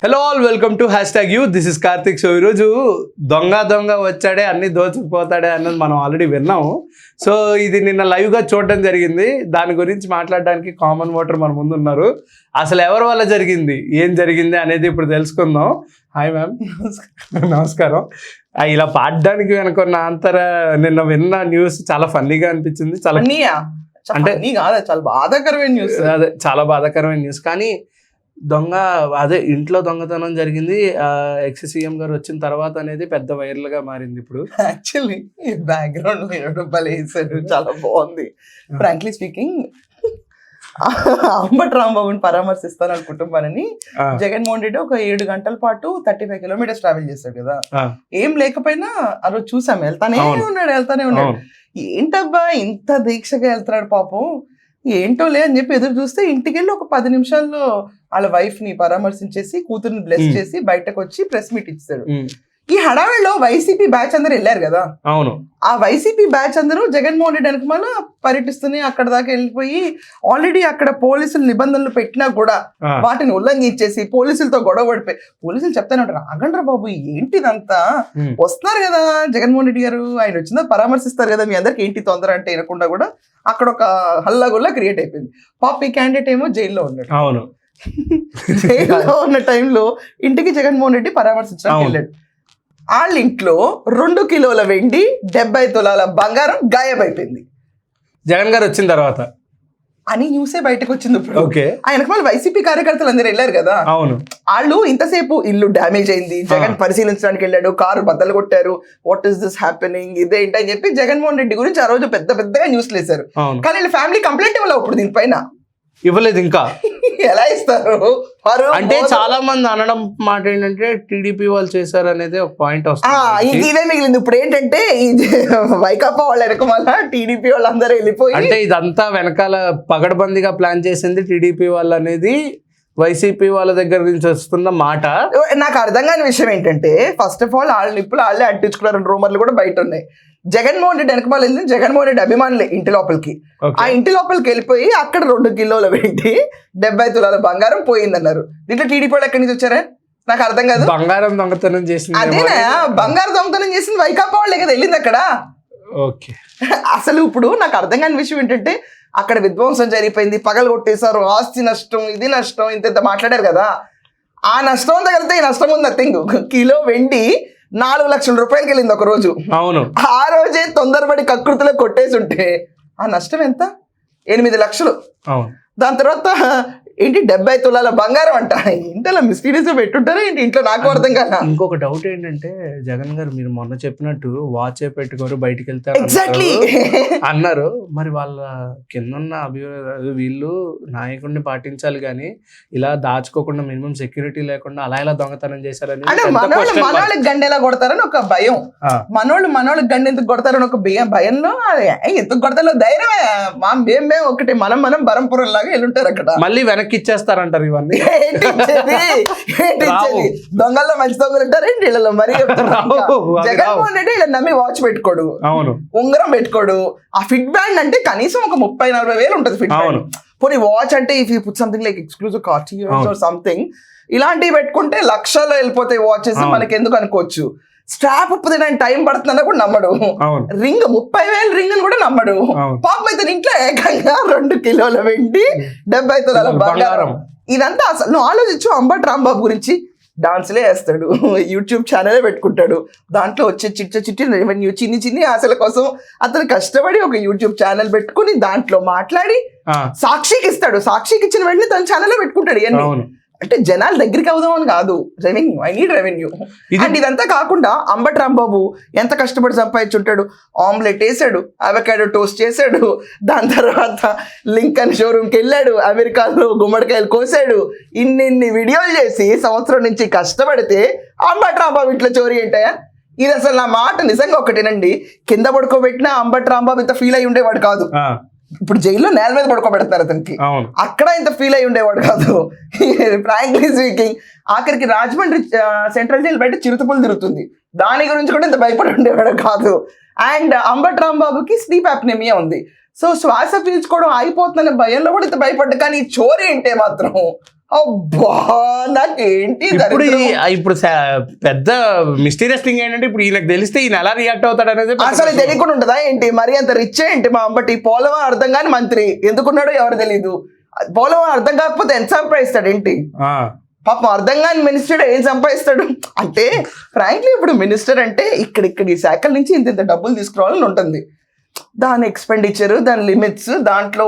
Hello all, welcome to #you. This is Karthik. So ఈరోజు దొంగ వచ్చాడే అన్ని దోచుకుపోతాడే అన్నది మనం ఆల్రెడీ విన్నాము. సో ఇది నిన్న లైవ్గా చూడడం జరిగింది. దాని గురించి మాట్లాడడానికి కామన్ ఓటర్ మన ముందు ఉన్నారు. అసలు ఎవరి వల్ల జరిగింది, ఏం జరిగింది అనేది ఇప్పుడు తెలుసుకుందాం. Hi ma'am. నమస్కారం. ఇలా పాడడానికి వెనుకున్న నిన్న విన్న న్యూస్ చాలా ఫన్నీగా అనిపించింది. చాలా అంటే చాలా బాధాకరమైన న్యూస్. అదే చాలా బాధాకరమైన న్యూస్. కానీ ఇంట్లో దొంగతనం జరిగింది. ఎక్స్ సీఎం గారు వచ్చిన తర్వాత అనేది పెద్ద వైరల్ గా మారింది. ఇప్పుడు యాక్చువల్లీ బ్యాక్గ్రౌండ్ వేసారు, చాలా బాగుంది. ఫ్రాంక్లీ స్పీకింగ్, అంబటి రాంబాబుని పరామర్శిస్తాను కుటుంబాన్ని జగన్మోహన్ రెడ్డి ఒక 7 గంటల పాటు 35 కిలోమీటర్స్ ట్రావెల్ చేశాడు కదా. ఏం లేకపోయినా ఆ రోజు చూసాం, వెళ్తానే ఉన్నాడు. ఏంటబ్బా ఇంత దీక్షగా వెళ్తున్నాడు పాపం, ఏంటోలే అని చెప్పి ఎదురు చూస్తే ఇంటికి వెళ్ళి ఒక 10 నిమిషాల్లో వాళ్ళ వైఫ్ ని పరామర్శించేసి కూతుర్ని బ్లెస్ చేసి బయటకు వచ్చి ప్రెస్ మీట్ ఇచ్చాడు. ఈ హడావిడిలో వైసీపీ బ్యాచ్ అందరూ వెళ్ళారు కదా. అవును, ఆ వైసీపీ బ్యాచ్ అందరూ జగన్మోహన్ రెడ్డి వెనకమాల పర్యటిస్తూనే అక్కడ దాకా వెళ్ళిపోయి ఆల్రెడీ అక్కడ పోలీసులు నిబంధనలు పెట్టినా కూడా వాటిని ఉల్లంఘించేసి పోలీసులతో గొడవ పడిపోయి పోలీసులు చెప్తానే ఉంటారు, అగండ్రా బాబు ఏంటిదంతా, వస్తున్నారు కదా జగన్మోహన్ రెడ్డి గారు, ఆయన వచ్చిందా పరామర్శిస్తారు కదా, మీ అందరికి ఏంటి తొందర అంటే వినకుండా కూడా అక్కడ ఒక హల్లాగుల్లా క్రియేట్ అయిపోయింది. పాపి క్యాండిడేట్ ఏమో జైల్లో ఉన్నాడు. అవును, జైల్లో ఉన్న టైంలో ఇంటికి జగన్మోహన్ రెడ్డి పరామర్శించడానికి వెళ్ళాడు. వాళ్ళ ఇంట్లో 2 కిలోల వెండి 70 తులాల బంగారం గాయమైపోయింది జగన్ గారు వచ్చిన తర్వాత అని న్యూసే బయటకు వచ్చింది. ఇప్పుడు ఓకే, ఆయనకు మళ్ళీ వైసీపీ కార్యకర్తలు అందరూ వెళ్ళారు కదా. అవును, వాళ్ళు ఇంతసేపు ఇల్లు డ్యామేజ్ అయింది, జగన్ పరిశీలించడానికి వెళ్ళాడు, కారు బద్దలు కొట్టారు, వాట్ ఈస్ దిస్ హ్యాపెనింగ్, ఇదేంటి అని చెప్పి జగన్మోహన్ రెడ్డి గురించి ఆ రోజు పెద్దగా న్యూస్లు వేశారు. కానీ వీళ్ళ ఫ్యామిలీ కంప్లైంట్ ఇవ్వలేదు ఇప్పుడు దీనిపైన, ఇవ్వలేదు ఇంకా. ఎలా ఇస్తారు అంటే చాలా మంది అనడం మాట ఏంటంటే టీడీపీ వాళ్ళు చేశారు అనేది ఒక పాయింట్ వస్తుంది. ఇదే మిగిలింది. ఇప్పుడు ఏంటంటే వైకాపా వాళ్ళ వెనక వల్ల టీడీపీ వాళ్ళందరూ వెళ్ళిపోయి, అంటే ఇదంతా వెనకాల పగడబందీగా ప్లాన్ చేసింది టీడీపీ వాళ్ళు అనేది వైసీపీ వాళ్ళ దగ్గర నుంచి వస్తున్న మాట. నాకు అర్థం కాని విషయం ఏంటంటే, ఫస్ట్ ఆఫ్ ఆల్ వాళ్ళ నిప్పులు వాళ్ళే అంటించుకున్నారు, రూమర్లు కూడా బయట ఉన్నాయి. జగన్మోహన్ రెడ్డి వెనకమాల వెళ్ళింది జగన్మోహన్ రెడ్డి అభిమానులే ఇంటి లోపలికి. ఆ ఇంటి లోపలికి వెళ్ళిపోయి అక్కడ 2 కిలోల వెండి 70 తులాల బంగారం పోయిందన్నారు. దీంట్లో టీడీపీ వాళ్ళు ఎక్కడి నుంచి వచ్చారా నాకు అర్థం కాదు. బంగారం దొంగతనం చేసింది అదేనా, బంగారం దొంగతనం చేసింది వైకాపా వాళ్ళే కదా వెళ్ళింది అక్కడ. ఓకే, అసలు ఇప్పుడు నాకు అర్థం కాని విషయం ఏంటంటే, అక్కడ విధ్వంసం జరిగిపోయింది, పగలు కొట్టేశారు, ఆస్తి నష్టం, ఇది నష్టం, ఇంత మాట్లాడారు కదా. ఆ నష్టం అంతా కలిపితే ఈ నష్టం ఉంది నథింగ్. కిలో వెండి 4 లక్షల రూపాయలకి వెళ్ళింది ఒక రోజు. అవును, ఆ రోజే తొందరపడి కకృతిలో కొట్టేసి ఉంటే ఆ నష్టం ఎంత, 8 లక్షలు. దాని తర్వాత ఏంటి 70 తులాల బంగారం అంట. ఇంట్లో మిస్టీరియస్ పెట్టుంటారా ఏంటి ఇంట్లో, నాకు అర్థం కాదు. ఇంకొక డౌట్ ఏంటంటే, జగన్ గారు మీరు మొన్న చెప్పినట్టు వాచ్ పెట్టుకోరు బయటికి వెళ్తారు ఎగ్జాక్ట్లీ అన్నారు. మరి వాళ్ళ కింద వీళ్ళు నాయకుడిని పాటించాలి కానీ ఇలా దాచుకోకుండా మినిమం సెక్యూరిటీ లేకుండా అలా దొంగతనం చేశారని, మనోళ్ళకి గండి ఎలా కొడతారని ఒక భయం, మనోళ్ళకి గండి ఎందుకు కొడతారని ఒక భయంలో, ఎందుకు కొడతారో ధైర్యమే. మేము ఒకటి మనం బరంపురం లాగా వెళ్ళుంటారు అక్కడ, మళ్ళీ వెనక్కి ఇచ్చేస్తారంటారు. ఇవన్నీ దొంగల్లో మంచి దొంగలు ఉంటారు ఏంటి వీళ్ళలో. మరి జగన్మోహన్ రెడ్డి ఇలా నమ్మి వాచ్ పెట్టుకోడు, అవును, ఉంగరం పెట్టుకోడు. ఆ ఫిట్ బ్యాండ్ అంటే కనీసం ఒక 30-40 వేలు ఉంటుంది ఫిట్ బ్యాండ్. పోనీ వాచ్ అంటే if you put something like exclusive Cartiers or something, ఇలాంటివి పెట్టుకుంటే లక్షల్లో వెళ్ళిపోతాయి వాచెస్, మనకి ఎందుకు అనుకోవచ్చు. స్ట్రాప్ ఉప్పుదిన టైం పడుతుందన్నా కూడా నమ్మడు. రింగ్ 30,000 రింగ్ అని కూడా నమ్మడు. పాపం అయితే ఇంట్లో ఏకంగా 2 కిలోల వెండి 70 తులాల బంగారం. ఇదంతా అసలు నువ్వు ఆలోచించు. అంబటి రాంబాబు గురించి డాన్స్లే వేస్తాడు, యూట్యూబ్ ఛానలే పెట్టుకుంటాడు, దాంట్లో వచ్చే చిట్టి రెవెన్యూ చిన్ని ఆశల కోసం అతను కష్టపడి ఒక యూట్యూబ్ ఛానల్ పెట్టుకుని దాంట్లో మాట్లాడి సాక్షికి ఇస్తాడు. సాక్షికి ఇచ్చిన వెంటనే తన ఛానల్లో పెట్టుకుంటాడు. ఇవన్నీ అంటే జనాల దగ్గరికి అవుదామని కాదు, revenue, I need revenue. And ఇదంతా కాకుండా అంబటి రాంబాబు ఎంత కష్టపడి సంపాదించుంటాడు. ఆమ్లెట్ వేసాడు, అవకాడో టోస్ట్ చేశాడు, దాని తర్వాత లింకన్ షోరూమ్కి వెళ్ళాడు, అమెరికాలో గుమ్మడికాయలు కోసాడు, ఇన్ని వీడియోలు చేసి సంవత్సరం నుంచి కష్టపడితే అంబటి రాంబాబు ఇంట్లో చోరీ ఏంటయా? ఇది అసలు నా మాట నిజంగా ఒకటేనండి, కింద పడుకోబెట్టినా అంబటి రాంబాబు ఇంత ఫీల్ అయి ఉండేవాడు కాదు. ఇప్పుడు జైల్లో నేల మీద పడుకోబెడతారు అతనికి, అక్కడ ఇంత ఫీల్ అయి ఉండేవాడు కాదు. ఫ్రాంక్లీ స్పీకింగ్, ఆఖరికి రాజమండ్రి సెంట్రల్ జైలు బయట చిరుతపులు తిరుగుతుంది, దాని గురించి కూడా ఇంత భయపడి ఉండేవాడు కాదు. అండ్ అంబటి రాంబాబుకి స్లీప్ అప్నెమియా ఉంది. సో శ్వాస పీల్చుకోవడం ఆగిపోతుందనే భయంలో కూడా ఇంత భయపడ్డా. కానీ చోరీ అంటే మాత్రం అబ్బా నాకేంటి ఇప్పుడు దరిద్రం. ఇప్పుడు పెద్ద మిస్టీరియస్ థింగ్ ఏంటంటే ఇప్పుడు ఈయనకు తెలిస్తే ఈయన ఎలా రియాక్ట్ అవుతాడు అనేది అసలు తెలియకుండా ఉంటుందా ఏంటి? మరి అంత రిచ్ ఏంటి మా అంబటి? పోలవరం అర్థం కాని మంత్రి ఎందుకున్నాడో ఎవరు తెలీదు. పోలవరం అర్థం కాకపోతే ఎంత సంపాదిస్తాడు ఏంటి? పాపం అర్థం కాని మినిస్టర్ ఏం సంపాదిస్తాడు అంటే ఫ్రాంక్లీ ఇప్పుడు మినిస్టర్ అంటే ఇక్కడ ఈ శాఖల నుంచి ఇంత డబ్బులు తీసుకురావాలని ఉంటుంది. దాని ఎక్స్పెండిచర్, దాని లిమిట్స్, దాంట్లో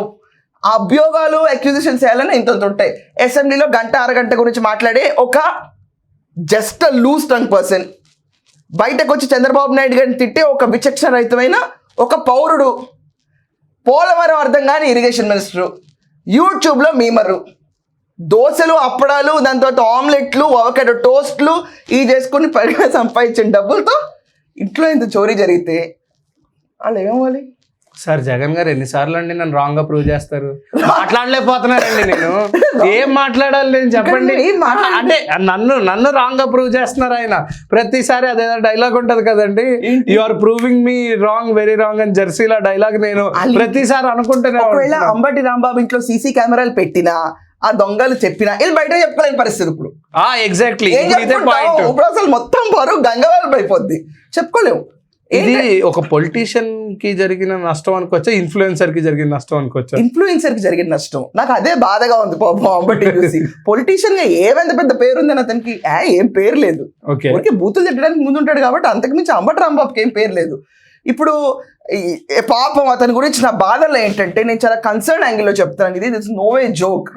అభియోగాలు అక్యూజిషన్స్ చేయాలని ఇంత ఉంటాయి. అసెంబ్లీలో గంట అరగంట గురించి మాట్లాడే ఒక జస్ట్ లూజ్ టంగ్ పర్సన్, బయటకు వచ్చి చంద్రబాబు నాయుడు గారిని తిట్టే ఒక విచక్షణ రహితమైన ఒక పౌరుడు, పోలవరం అర్థం కాని ఇరిగేషన్ మినిస్టరు, యూట్యూబ్లో మీమరు, దోశలు అప్పడాలు దాని తర్వాత ఆమ్లెట్లు అవకాడో టోస్ట్లు ఇవి చేసుకుని పైగా సంపాదించిన డబ్బులతో ఇంట్లో ఇంత చోరీ జరిగితే వాళ్ళు ఏమవ్వాలి? సార్ జగన్ గారు ఎన్నిసార్లు అండి నన్ను రాంగ్ గా ప్రూవ్ చేస్తారు? మాట్లాడలేకపోతున్నారండి నేను. ఏం మాట్లాడాలి నేను చెప్పండి. అంటే నన్ను రాంగ్ గా ప్రూవ్ చేస్తున్నారు ఆయన. ప్రతిసారి అదేదో డైలాగ్ ఉంటది కదండి, you are proving me wrong, very wrong అని జెర్సీలా డైలాగ్ నేను ప్రతిసారి అనుకుంటున్నా. ఒకవేళ అంబటి రాంబాబు ఇంట్లో సీసీ కెమెరాలు పెట్టినా, ఆ దొంగలు చెప్పినా వీళ్ళు బయట చెప్పుకోలేని పరిస్థితి ఇప్పుడు. ఎగ్జాక్ట్లీ ఇప్పుడు అసలు మొత్తం బరువు గంగవాళ్ళు అయిపోద్ది, చెప్పుకోలేము. ఇది ఒక పొలిటీషియన్ కి జరిగిన నష్టం అనుకోవచ్చా, ఇన్ఫ్లుయెన్సర్ కి జరిగిన నష్టం అనుకోవచ్చా? ఇన్ఫ్లుయెన్సర్ కి జరిగిన నష్టం. నాకు అదే బాధగా ఉంది పాపం అంబటి చూసి. పొలిటీషియన్ గా ఏమంత పెద్ద పేరు ఉందని అతనికి ఏం పేరు లేదు. ఓకే బూతులు తిట్టడానికి ముందు ఉంటాడు కాబట్టి అంతకు మించి అంబటి రాంబాబుకి ఏం పేరు లేదు. ఇప్పుడు పాపం అతని గురించి నా బాధలో ఏంటంటే నేను చాలా కన్సర్న్ యాంగిల్ లో చెప్తాను. ఇది దిస్ నో వే జోక్.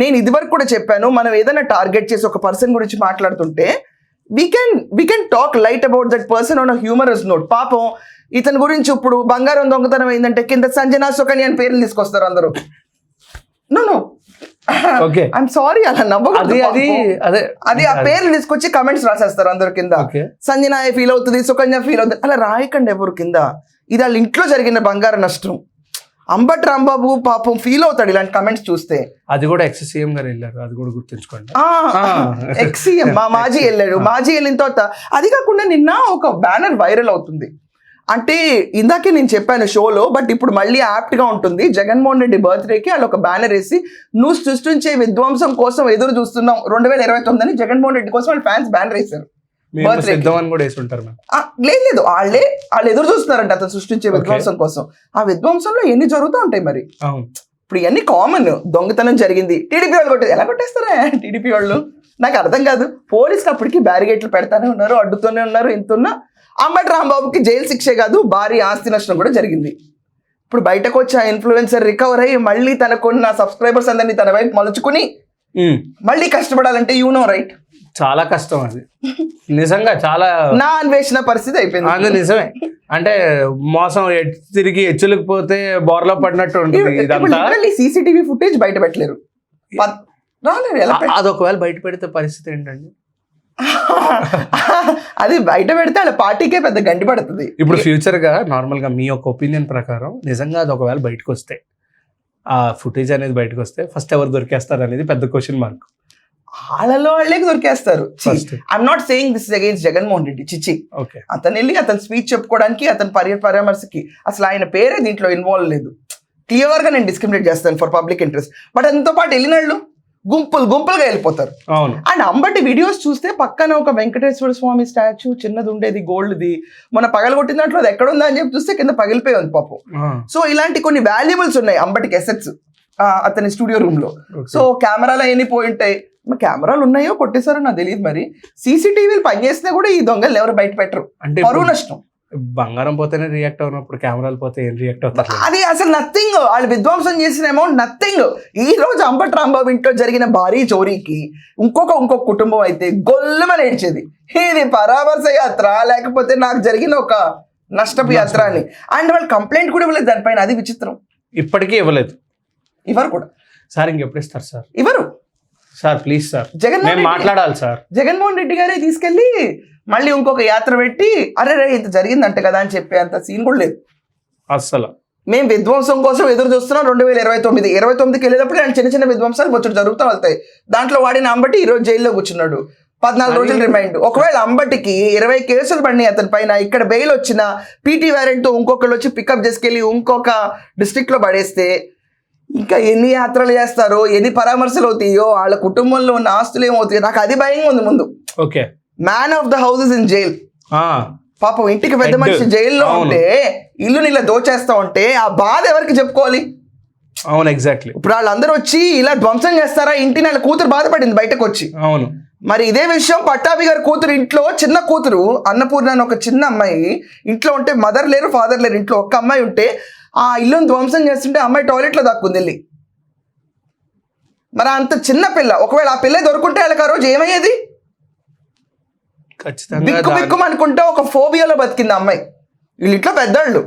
నేను ఇదివరకు కూడా చెప్పాను, మనం ఏదైనా టార్గెట్ చేసి ఒక పర్సన్ గురించి మాట్లాడుతుంటే we can talk light about that person on a humorous note. పాపం ఇతని గురించి ఇప్పుడు బంగారం దొంగతనం అయిందంటే కింద సంజనా సుకన్య అని పేర్లు తీసుకొస్తారు అందరూ. నో ఐఎమ్ సారీ, అలా నవ్వకూడదు. అది ఆ పేర్లు తీసుకొచ్చి కమెంట్స్ రాసేస్తారు అందరు కింద. సంజన ఫీల్ అవుతుంది, సుకన్య ఫీల్ అవుతుంది, అలా రాయకండి ఎవరు కింద. ఇది వాళ్ళ ఇంట్లో జరిగిన బంగారు నష్టం. అంబటి రాంబాబు పాపం ఫీల్ అవుతాడు ఇలాంటి కమెంట్స్ చూస్తే. అది కూడా ఎక్స్ సీఎం గారు వెళ్ళారు, అది కూడా గుర్తుంచుకోండి. ఎక్స్ సీఎం మాజీ వెళ్ళాడు. మాజీ వెళ్ళిన తర్వాత అది కాకుండా నిన్న ఒక బ్యానర్ వైరల్ అవుతుంది. అంటే ఇందాకే నేను చెప్పాను షోలో, బట్ ఇప్పుడు మళ్ళీ యాప్ట్ గా ఉంటుంది. జగన్మోహన్ రెడ్డి బర్త్డేకి వాళ్ళు ఒక బ్యానర్ వేసి నువ్వు సృష్టించే విధ్వంసం కోసం ఎదురు చూస్తున్నాం 2029 అని జగన్మోహన్ రెడ్డి కోసం వాళ్ళు ఫ్యాన్స్ బ్యానర్ వేశారు. లేదు వాళ్ళు ఎదురు చూస్తున్నారంట అతను సృష్టించే విధ్వంసం కోసం. ఆ విధ్వంసంలో ఎన్ని జరుగుతూ ఉంటాయి మరి. ఇప్పుడు ఇవన్నీ కామన్. దొంగతనం జరిగింది, టీడీపీ వాళ్ళు కొట్టేది. ఎలా కొట్టేస్తారా టీడీపీ వాళ్ళు? నాకు అర్థం కాదు. పోలీసులు అప్పటికి బ్యారిగేట్లు పెడతానే ఉన్నారు, అడ్డుతూనే ఉన్నారు. ఇంతున్నా అంబటి రాంబాబుకి జైలు శిక్షే కాదు, భారీ ఆస్తి నష్టం కూడా జరిగింది. ఇప్పుడు బయటకు వచ్చి ఆ ఇన్ఫ్లుయెన్సర్ రికవర్ అయ్యి మళ్ళీ తనకున్న సబ్స్క్రైబర్స్ అందరినీ తన వైపు మలుచుకుని మళ్ళీ కష్టపడాలంటే యూ నో రైట్, చాలా కష్టం. అది నిజంగా చాలా నా అన్వేషణ పరిస్థితి అయిపోయింది. అది నిజమే. అంటే మోసం తిరిగి హెచ్చులకు పోతే బోర్లో పడినట్టు ఉంటుంది. సీసీటీవీ ఫుటేజ్ బయట పెట్టలేరు. అది ఒకవేళ బయట పెడితే పరిస్థితి ఏంటండి? అది బయట పెడితే వాళ్ళ పార్టీకే పెద్ద గండి పడుతుంది. ఇప్పుడు ఫ్యూచర్ గా నార్మల్ గా మీ యొక్క ఒపీనియన్ ప్రకారం నిజంగా అది ఒకవేళ బయటకు వస్తే, ఆ ఫుటేజ్ అనేది బయటకు వస్తే ఫస్ట్ ఎవరు దొరికేస్తారు అనేది పెద్ద క్వశ్చన్ మార్క్. వాళ్ళలో వాళ్ళే దొరికేస్తారు. I'm not saying this is against Jaganmohan Reddy. చిచ్చి అతను వెళ్ళి అతను స్పీచ్ చెప్పుకోవడానికి, అతని పరామర్శకి అసలు ఆయన పేరే దీంట్లో ఇన్వాల్వ్ లేదు. క్లియర్ గా నేను డిస్క్రిమినేట్ చేస్తాను ఫర్ పబ్లిక్ ఇంట్రెస్ట్. బట్ అంతో పాటు వెళ్ళినాళ్ళు గుంపులుగా వెళ్ళిపోతారు. అండ్ అంబటి వీడియోస్ చూస్తే పక్కన ఒక వెంకటేశ్వర స్వామి స్టాచ్యూ చిన్నది ఉండేది, గోల్డ్ది, మన పగలగొట్టిన దాంట్లో అది ఎక్కడ ఉందా అని చెప్పి చూస్తే కింద పగిలిపోయి ఉంది పాపం. సో ఇలాంటి కొన్ని వాల్యుబుల్స్ ఉన్నాయి అంబటికి, ఎసెట్స్ అతని స్టూడియో రూమ్ లో. సో కెమెరాలు అవన్నీ పోయి ఉంటాయి. కెమెరాలు ఉన్నాయో కొట్టేశారో నాకు తెలియదు. మరి సీసీటీవీలు పనిచేసినా కూడా ఈ దొంగలు ఎవరు బయట పెట్టరు. అంటే పరువు నష్టం. బంగారం పోతేనే రియాక్ట్ అవునప్పుడు కెమెరాలు పోతే ఏం రియాక్ట్ అవుతారు? అది అసలు నథింగ్. వాళ్ళు విధ్వంసం చేసిన అమౌంట్ నథింగ్. ఈ రోజు అంబటి రాంబాబు ఇంట్లో జరిగిన భారీ చోరీకి ఇంకొక కుటుంబం అయితే గొల్లమని ఏడ్చేది, ఇది పరామర్శ యాత్ర లేకపోతే నాకు జరిగిన ఒక నష్టపు యాత్ర అని. అండ్ వాళ్ళు కంప్లైంట్ కూడా ఇవ్వలేదు దానిపైన. అది విచిత్రం. ఇప్పటికీ ఇవ్వలేదు. ఇవ్వరు కూడా సార్. ఇంకెప్పుడు ఇస్తారు సార్? ఇవ్వరు సార్. ప్లీజ్ సార్, జగన్మోహన్ మాట్లాడాలి సార్. జగన్మోహన్ రెడ్డి గారే తీసుకెళ్లి మళ్ళీ ఇంకొక యాత్ర పెట్టి అరే ఇంత జరిగిందంట కదా అని చెప్పే అంత సీన్ కూడా లేదు అస్సలు. మేము విధ్వంసం కోసం ఎదురు చూస్తున్నాం 2029కి వెళ్ళేటప్పుడు ఆయన చిన్న చిన్న విధ్వంసాలు బొచ్చుడు జరుగుతూ వెళ్తాయి. దాంట్లో వాడిన అంబటి ఈ రోజు జైల్లో కూర్చున్నాడు, 14 రోజులు రిమైండ్. ఒకవేళ అంబటికి 20 కేసులు పడినాయి అతని పైన, ఇక్కడ బెయిల్ వచ్చిన పీటీ వారెంట్ ఇంకొకళ్ళు వచ్చి పికప్ చేసుకెళ్ళి ఇంకొక డిస్ట్రిక్ట్ లో పడేస్తే ఇంకా ఎన్ని యాత్రలు చేస్తారో, ఎన్ని పరామర్శలు అవుతాయో, వాళ్ళ కుటుంబంలో ఉన్న ఆస్తులు ఏమవుతాయో, నాకు అది భయంగా ఉంది ముందు. Okay, man of the house is in jail. పాపం ఇంటికి పెద్ద మనిషి జైల్లో ఉంటే, ఇల్లు నీళ్ళ దోచేస్తా ఉంటే ఆ బాధ ఎవరికి చెప్పుకోవాలి? అవును, ఎగ్జాక్ట్లీ. ఇప్పుడు వాళ్ళందరూ వచ్చి ఇలా ధ్వంసం చేస్తారా ఇంటిని? వాళ్ళ కూతురు బాధపడింది బయటకు వచ్చి. అవును. మరి ఇదే విషయం పట్టాభి గారి కూతురు ఇంట్లో, చిన్న కూతురు అన్నపూర్ణ అని ఒక చిన్న అమ్మాయి ఇంట్లో ఉంటే, మదర్ లేరు ఫాదర్ లేరు, ఇంట్లో ఒక్క అమ్మాయి ఉంటే ఆ ఇల్లుని ధ్వంసం చేస్తుంటే అమ్మాయి టాయిలెట్లో దాక్కుంది వెళ్ళి. మరి అంత చిన్న పిల్ల, ఒకవేళ ఆ పిల్ల దొరుకుంటే వాళ్ళకి ఆ రోజు ఏమయ్యేది? బిక్కు బిక్కు అనుకుంటే ఒక ఫోబియాలో బతికింది అమ్మాయి. వీళ్ళ ఇంట్లో పెద్దవాళ్ళు,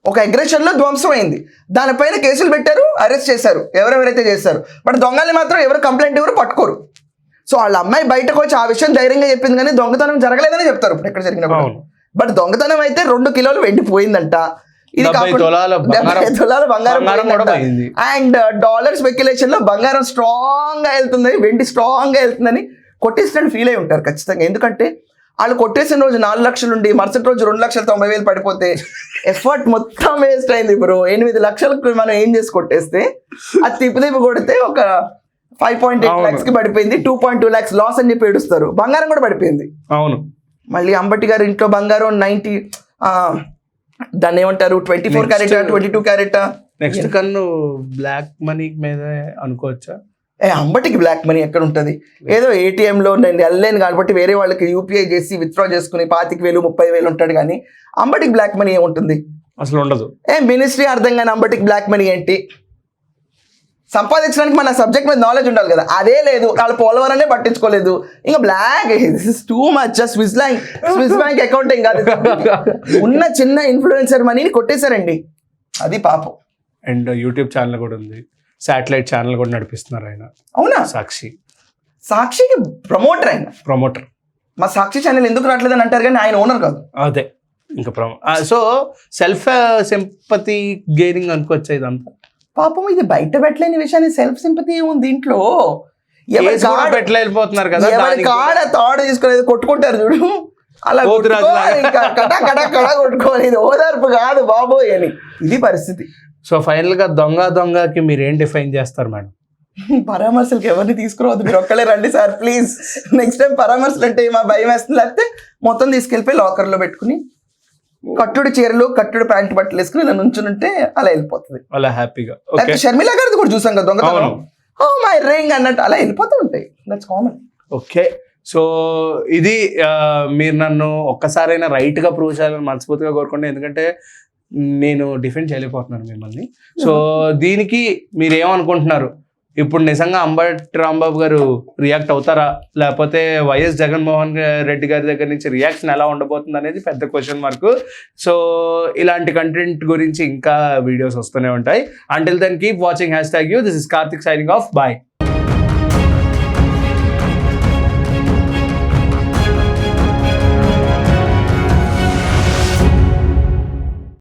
ఒక అగ్రెషన్లో ధ్వంసం అయింది, దానిపైన కేసులు పెట్టారు, అరెస్ట్ చేశారు ఎవరెవరైతే చేశారు. బట్ దొంగల్ని మాత్రం ఎవరు కంప్లైంట్ ఎవరు పట్టుకోరు. సో వాళ్ళ అమ్మాయి బయటకు వచ్చి ఆ విషయం ధైర్యంగా చెప్పింది, కానీ దొంగతనం జరగలేదని చెప్తారు ఇప్పుడు ఎక్కడ జరిగినప్పుడు. బట్ దొంగతనం అయితే 2 కిలోలు వెండి పోయిందంట, ఇది 70 తులాల బంగారం అండ్ డాలర్ స్పెక్యులేషన్ లో బంగారం స్ట్రాంగ్ గా వెళ్తుంది, వెండి స్ట్రాంగ్ గా వెళ్తుందని కొట్టేసినట్టు ఫీల్ అయి ఉంటారు ఖచ్చితంగా. ఎందుకంటే వాళ్ళు కొట్టేసిన రోజు 4 లక్షలు ఉండి మరుసటి రోజు 2,90,000 పడిపోతే ఎఫర్ట్ మొత్తం వేస్ట్ అయింది బ్రో. 8 లక్షలకు మనం ఏం చేసి కొట్టేస్తే, అది తిప్పి కొడితే ఒక 5.8 lakhs కి పడిపోయింది, 2.2 lakhs లాస్ అని చెప్పి ఏడుస్తారు. బంగారం కూడా పడిపోయింది. అవును. మళ్ళీ అంబటి గారి ఇంట్లో బంగారం 90, దాన్ని ఏమంటారు, 24 క్యారెట్ 22 క్యారెట్. నెక్స్ట్ కన్ను బ్లాక్ మనీ మీద అనుకోవచ్చా? అంబటికి బ్లాక్ మనీ ఎక్కడ ఉంటుంది? ఏదో ఏటీఎంలో నేను వెళ్ళలేను కాబట్టి వేరే వాళ్ళకి యూపీఐ చేసి విత్డ్రా చేసుకుని 25,000 30,000 ఉంటాడు, కానీ అంబటికి బ్లాక్ మనీ ఏముంటుంది? అసలు ఉండదు. మినిస్ట్రీ అర్థం కానీ అంబటికి బ్లాక్ మనీ ఏంటి? సంపాదించడానికి మన సబ్జెక్ట్ మీద నాలెడ్జ్ ఉండాలి కదా, అదే లేదు. వాళ్ళు పోలవరనే పట్టించుకోలేదు, ఇంకా block too much. Swiss bank accounting కాదు, ఉన్న చిన్న ఇన్ఫ్లుయెన్సర్ మనీని కొట్టేశారండి, అది పాపం. అండ్ యూట్యూబ్ ఛానల్ కూడా ఉంది, శాటిలైట్ ఛానల్ కూడా నడిపిస్తున్నారు ఆయన. అవునా? సాక్షికి ప్రమోటర్ ఆయన. ప్రమోటర్. మా సాక్షి ఛానల్ ఎందుకు రావట్లేదని అంటారు, కానీ ఆయన ఓనర్ కాదు. అదే ఇంకా సో సెల్ఫ్ సింపతి గెయినింగ్ అనుకోవచ్చా ఇదంతా? పాపం ఇది బయట పెట్టలేని విషయాన్ని సెల్ఫ్ సింపతి ఉంది ఇంట్లో. పెట్టలేకపోతున్నారు కదా, కాడ తాడు తీసుకుని కొట్టుకుంటారు చూడు, అలా కొట్టుకోవాలి. ఇది ఓదార్పు కాదు బాబోయ్ అని, ఇది పరిస్థితి. సో ఫైనల్ గా దొంగకి మీరు ఏం డిఫైన్ చేస్తారు మేడం? పరామర్శలకి ఎవరిని తీసుకురావద్దు, మీరు ఒక్కలే రండి సార్ ప్లీజ్. నెక్స్ట్ టైం పరామర్శలు అంటే మా భయం వేస్తుంది, లేకపోతే మొత్తం తీసుకెళ్ళిపోయి లాకర్లో పెట్టుకుని కట్టుడు చీరలు కట్టుడు ప్యాంట్ బట్టలు వేసుకుని ఇలా నుంచుంటే అలా వెళ్ళిపోతుంది, అలా హ్యాపీగా. షర్మిల గారిది కూడా చూసాం కదా దొంగతనం, ఓ మై రింగ్ అన్నట్టు అలా వెళ్ళిపోతూ ఉంటాయి, దట్స్ కామన్. ఓకే, సో ఇది మీరు నన్ను ఒక్కసారైనా రైట్ గా ప్రూవ్ చేయాలని మనస్ఫూర్తిగా కోరుకోండి, ఎందుకంటే నేను డిఫెండ్ చేయలేకపోతున్నాను మిమ్మల్ని. సో దీనికి మీరు ఏమనుకుంటున్నారు? ఇప్పుడు నిజంగా అంబటి రాంబాబు గారు రియాక్ట్ అవుతారా, లేకపోతే వైఎస్ జగన్మోహన్ రెడ్డి గారి దగ్గర నుంచి రియాక్షన్ ఎలా ఉండబోతుంది అనేది పెద్ద క్వశ్చన్ మార్క్. సో ఇలాంటి కంటెంట్ గురించి ఇంకా వీడియోస్ వస్తూనే ఉంటాయి. Until then keep watching #you. This is Karthik signing off. Bye.